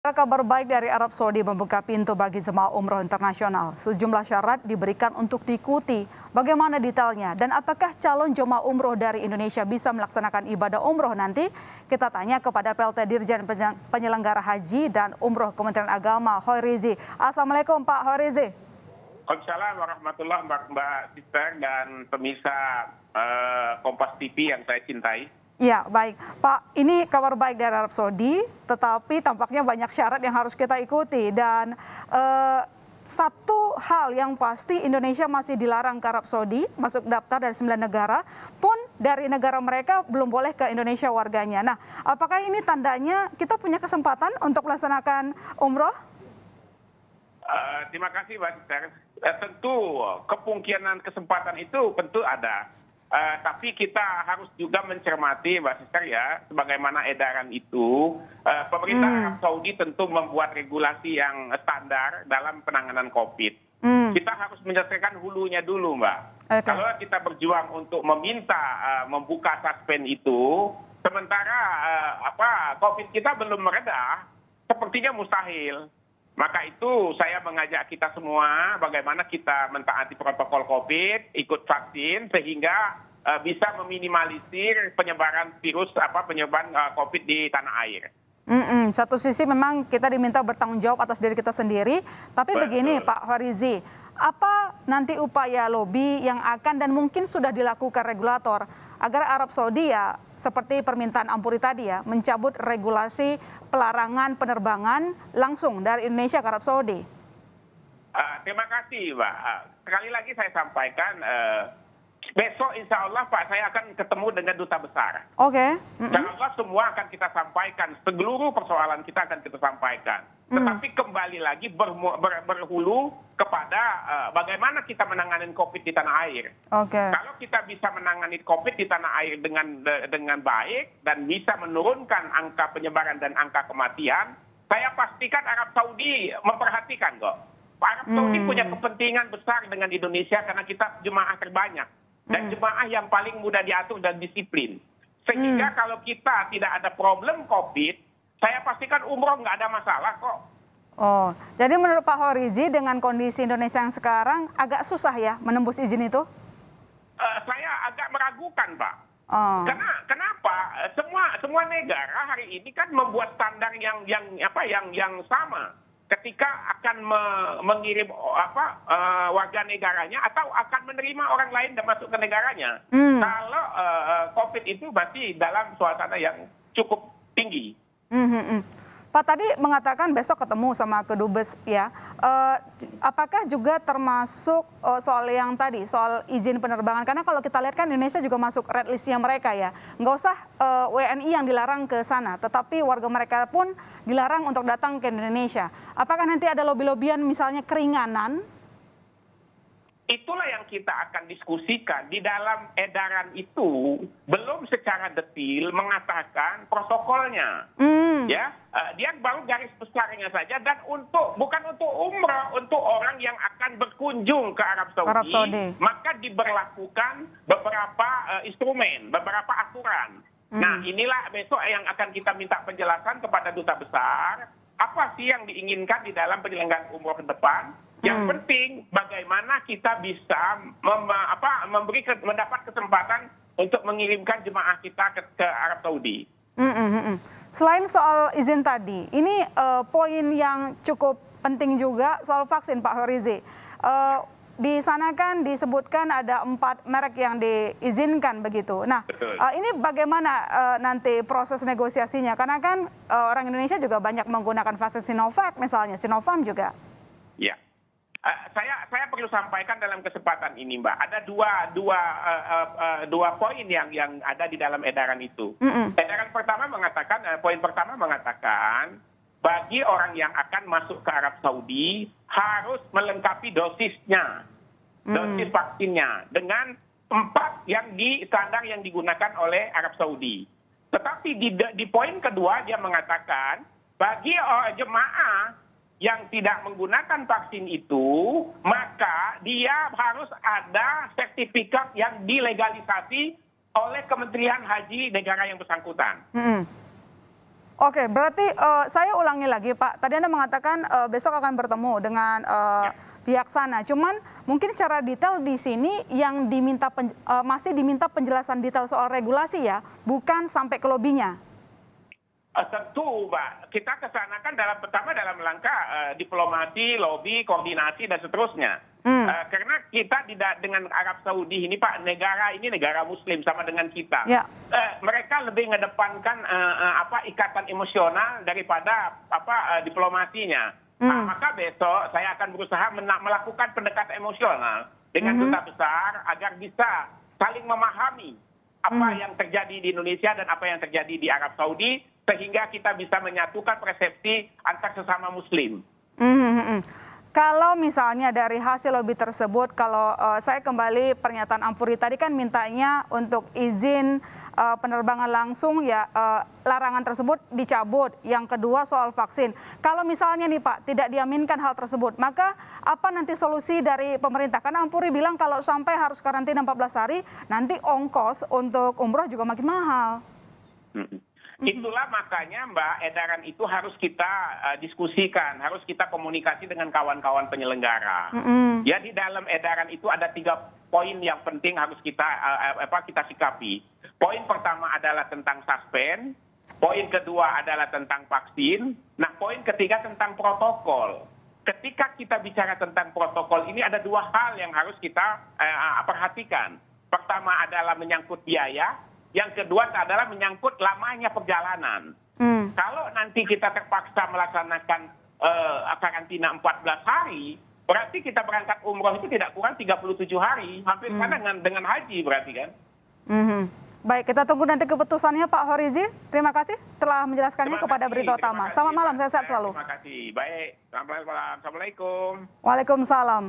Kabar baik dari Arab Saudi membuka pintu bagi jemaah umroh internasional. Sejumlah syarat diberikan untuk diikuti. Bagaimana detailnya dan apakah calon jemaah umroh dari Indonesia bisa melaksanakan ibadah umroh nanti? Kita tanya kepada PLT Dirjen Penyelenggara Haji dan Umroh Kementerian Agama, Hoirizi. Assalamualaikum Pak Hoirizi. Waalaikumsalam warahmatullahi wabarakatuh, Mbak Sister dan pemirsa Kompas TV yang saya cintai. Ya, baik. Pak, ini kabar baik dari Arab Saudi, tetapi tampaknya banyak syarat yang harus kita ikuti. Dan satu hal yang pasti, Indonesia masih dilarang ke Arab Saudi, masuk daftar dari 9 negara, pun dari negara mereka belum boleh ke Indonesia warganya. Nah, apakah ini tandanya kita punya kesempatan untuk melaksanakan umroh? Terima kasih, Mbak Sister. Tentu kemungkinan kesempatan itu tentu ada. Tapi kita harus juga mencermati, Mbak Sister ya, sebagaimana edaran itu, pemerintah Arab Saudi tentu membuat regulasi yang standar dalam penanganan COVID. Kita harus menyelesaikan hulunya dulu, Mbak. Okay. Kalau kita berjuang untuk meminta membuka suspend itu, sementara COVID kita belum mereda, sepertinya mustahil. Maka itu saya mengajak kita semua bagaimana kita mentaati protokol COVID, ikut vaksin sehingga bisa meminimalisir penyebaran penyebaran COVID di tanah air. Satu sisi memang kita diminta bertanggung jawab atas diri kita sendiri, tapi betul. Begini Pak Hoirizi, apa nanti upaya lobi yang akan dan mungkin sudah dilakukan regulator agar Arab Saudi ya seperti permintaan Ampuri tadi ya mencabut regulasi pelarangan penerbangan langsung dari Indonesia ke Arab Saudi? Terima kasih, Mbak. Sekali lagi saya sampaikan besok insya Allah Pak saya akan ketemu dengan duta besar. Oke. Insya Allah semua akan kita sampaikan, seluruh persoalan kita akan kita sampaikan. Tetapi kembali lagi berhulu kepada bagaimana kita menangani COVID di tanah air. Kalau kita bisa menangani COVID di tanah air dengan baik dan bisa menurunkan angka penyebaran dan angka kematian, saya pastikan Arab Saudi memperhatikan kok. Arab Saudi punya kepentingan besar dengan Indonesia karena kita jemaah terbanyak dan jemaah yang paling mudah diatur dan disiplin. Sehingga kalau kita tidak ada problem COVID, saya pastikan umroh nggak ada masalah kok. Oh, jadi menurut Pak Hoirizi dengan kondisi Indonesia yang sekarang agak susah ya menembus izin itu? Saya agak meragukan, Pak. Kenapa? Semua negara hari ini kan membuat standar yang sama ketika akan mengirim warga negaranya atau akan menerima orang lain dan masuk ke negaranya. Kalau COVID itu masih dalam suasana yang cukup tinggi. Pak tadi mengatakan besok ketemu sama Kedubes ya. Apakah juga termasuk soal yang tadi soal izin penerbangan? Karena kalau kita lihat kan Indonesia juga masuk red listnya mereka ya. Nggak usah WNI yang dilarang ke sana, tetapi warga mereka pun dilarang untuk datang ke Indonesia. Apakah nanti ada lobby-lobbyan misalnya keringanan? Itulah yang kita akan diskusikan. Di dalam edaran itu belum secara detail mengatakan protokolnya. Ya, dia baru garis besarnya saja dan bukan untuk umrah, untuk orang yang akan berkunjung ke Arab Saudi. Maka diberlakukan beberapa instrumen, beberapa aturan. Nah, inilah besok yang akan kita minta penjelasan kepada duta besar. Apa sih yang diinginkan di dalam penyelenggaraan umroh ke depan? Yang penting bagaimana kita bisa mendapat kesempatan untuk mengirimkan jemaah kita ke Arab Saudi. Selain soal izin tadi, ini poin yang cukup penting juga soal vaksin Pak Hoirizi. Di sana kan disebutkan ada 4 merek yang diizinkan begitu. Nah, ini bagaimana nanti proses negosiasinya? Karena kan orang Indonesia juga banyak menggunakan vaksin Sinovac misalnya, Sinopharm juga. Ya. Saya perlu sampaikan dalam kesempatan ini, Mbak. Ada dua poin yang ada di dalam edaran itu. Edaran pertama mengatakan, poin pertama mengatakan bagi orang yang akan masuk ke Arab Saudi harus melengkapi dosisnya, dosis vaksinnya dengan 4 standar yang digunakan oleh Arab Saudi. Tetapi di poin kedua dia mengatakan bagi jemaah yang tidak menggunakan vaksin itu, maka dia harus ada sertifikat yang dilegalisasi oleh Kementerian Haji negara yang bersangkutan. Oke, berarti saya ulangi lagi Pak. Tadi Anda mengatakan besok akan bertemu dengan Ya. pihak sana. Cuman mungkin secara detail di sini yang diminta masih diminta penjelasan detail soal regulasi ya, bukan sampai ke lobinya. Tentu, Mbak. Kita ke sana kan pertama dalam langkah diplomasi, lobby, koordinasi, dan seterusnya. Karena kita dengan Arab Saudi ini, Pak, negara ini negara Muslim sama dengan kita. Ya. Mereka lebih mengedepankan ikatan emosional daripada diplomasinya. Maka besok saya akan berusaha melakukan pendekatan emosional dengan duta besar agar bisa saling memahami apa yang terjadi di Indonesia dan apa yang terjadi di Arab Saudi, sehingga kita bisa menyatukan persepsi antar sesama Muslim. Kalau misalnya dari hasil lobby tersebut, kalau saya kembali pernyataan Ampuri tadi kan mintanya untuk izin penerbangan langsung ya, larangan tersebut dicabut. Yang kedua soal vaksin. Kalau misalnya nih Pak tidak diaminkan hal tersebut, maka apa nanti solusi dari pemerintah? Karena Ampuri bilang kalau sampai harus karantina 14 hari, nanti ongkos untuk umroh juga makin mahal. Itulah makanya Mbak, edaran itu harus kita diskusikan, harus kita komunikasi dengan kawan-kawan penyelenggara. Ya, di dalam edaran itu ada 3 poin yang penting harus kita sikapi. Poin pertama adalah tentang suspend, poin kedua adalah tentang vaksin, nah poin ketiga tentang protokol. Ketika kita bicara tentang protokol ini ada 2 hal yang harus kita perhatikan. Pertama adalah menyangkut biaya. Yang kedua adalah menyangkut lamanya perjalanan. Kalau nanti kita terpaksa melaksanakan karantina 14 hari, berarti kita berangkat umroh itu tidak kurang 37 hari. Hampir sama dengan haji berarti kan. Baik, kita tunggu nanti keputusannya Pak Horizi. Terima kasih telah menjelaskannya kepada Berita Utama. Selamat malam, sehat selalu. Terima kasih. Baik, selamat malam. Assalamualaikum. Waalaikumsalam.